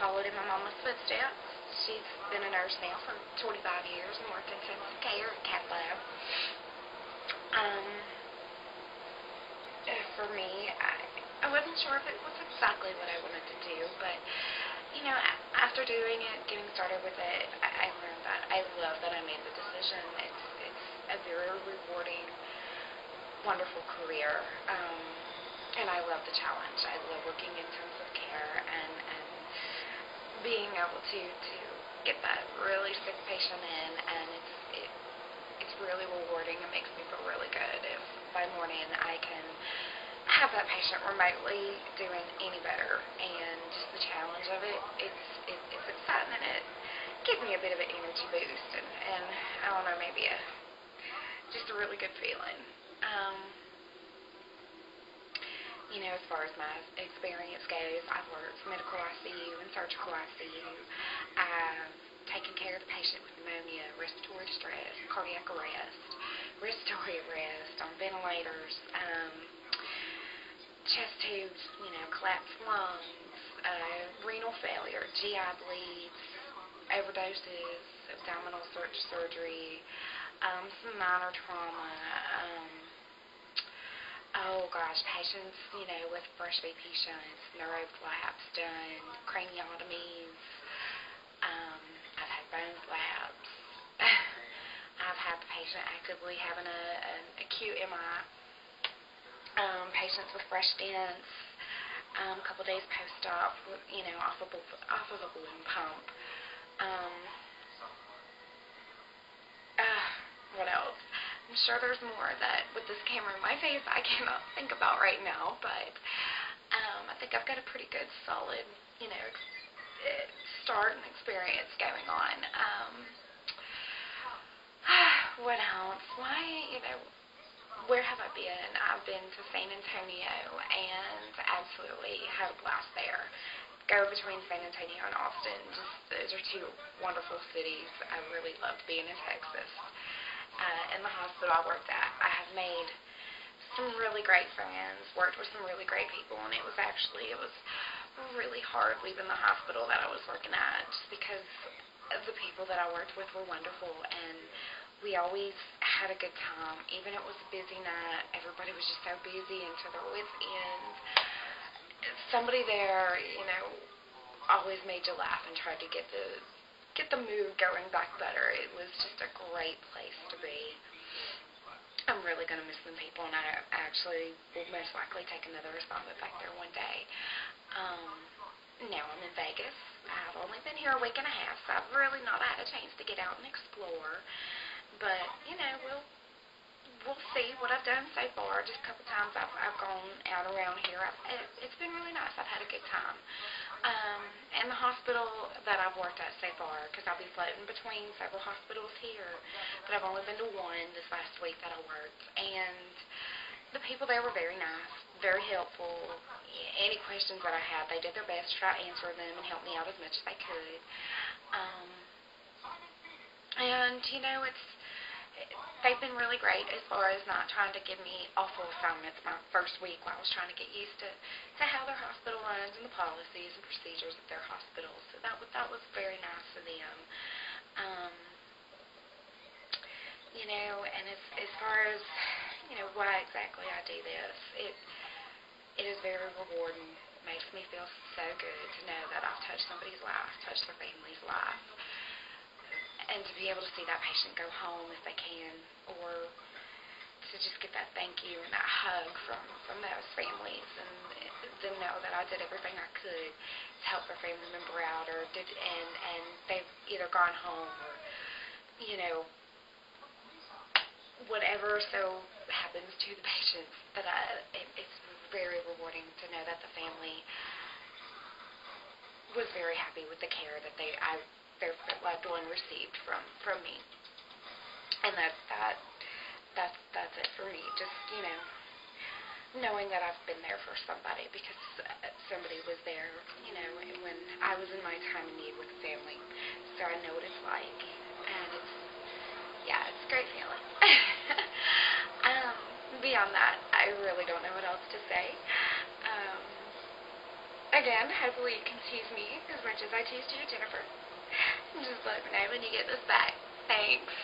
followed in my mama's footsteps. She's been a nurse now for 25 years and worked in intensive care at cath lab. For me, I wasn't sure if it was exactly what I wanted to do, but, you know, after doing it, getting started with it, I learned that I love that I made the decision. It's a very rewarding, wonderful career, and I love the challenge. I love working in intensive care and being able to get that really sick patient in, and it's really rewarding. It makes me feel really good if by morning I can have that patient remotely doing any better, and just the challenge of it, it's exciting, and it gives me a bit of an energy boost, and I don't know, maybe just a really good feeling. You know, as far as my experience goes, I've worked medical ICU and surgical ICU. I've taken care of the patient with pneumonia, respiratory distress, cardiac arrest, respiratory arrest, on ventilators, chest tubes, you know, collapsed lungs, renal failure, GI bleeds, overdoses, abdominal surgery, some minor trauma, oh gosh, patients, you know, with fresh VP shunts, neuroflaps done, craniotomies, I've had bone flaps, I've had the patient actively having an acute MI, patients with fresh stents, a couple days post-op, you know, off of a balloon pump. What else? I'm sure there's more that, with this camera in my face, I cannot think about right now, but I think I've got a pretty good, solid, you know, start and experience going on. What else? Why, you know, where have I been? I've been to San Antonio and absolutely had a blast there. Go between San Antonio and Austin. Just, those are two wonderful cities. I really loved being in Texas. In the hospital I worked at, I have made some really great friends, worked with some really great people, and it was really hard leaving the hospital that I was working at, just because the people that I worked with were wonderful, and we always had a good time. Even if it was a busy night, everybody was just so busy and to their wits' end. Somebody there, you know, always made you laugh and tried to get the mood going back better. It was just a great place to be. I'm really going to miss them people, and I actually will most likely take another assignment back there one day. Now I'm in Vegas. I've only been here a week and a half, so I've really not had a chance to get out and explore. But, you know, we'll see what I've done so far. Just a couple times I've gone out around here. It's been really nice. I've had a good time. And the hospital that I've worked at so far, because I'll be floating between several hospitals here, but I've only been to one this last week that I worked, and the people there were very nice, very helpful. Any questions that I had, they did their best to try to answer them and help me out as much as they could. And, you know, they've been really great as far as not trying to give me awful assignments my first week while I was trying to get used to how their hospital runs and the policies and procedures of their hospital. So that was very nice of them. You know, and as far as, you know, why exactly I do this, it is very rewarding. It makes me feel so good to know that I've touched somebody's life, touched their family's life. And to be able to see that patient go home if they can, or to just get that thank you and that hug from those families, and them know that I did everything I could to help their family member out, or and they've either gone home or, you know, whatever so happens to the patients, that it's very rewarding to know that the family was very happy with the care that their loved one received from me. And that's it for me. Just, you know, knowing that I've been there for somebody, because somebody was there, you know, when I was in my time of need with the family. So I know what it's like, and it's a great feeling. Beyond that, I really don't know what else to say. again, hopefully you can tease me as much as I teased you, Jennifer. Just let me know when you get this back. Thanks.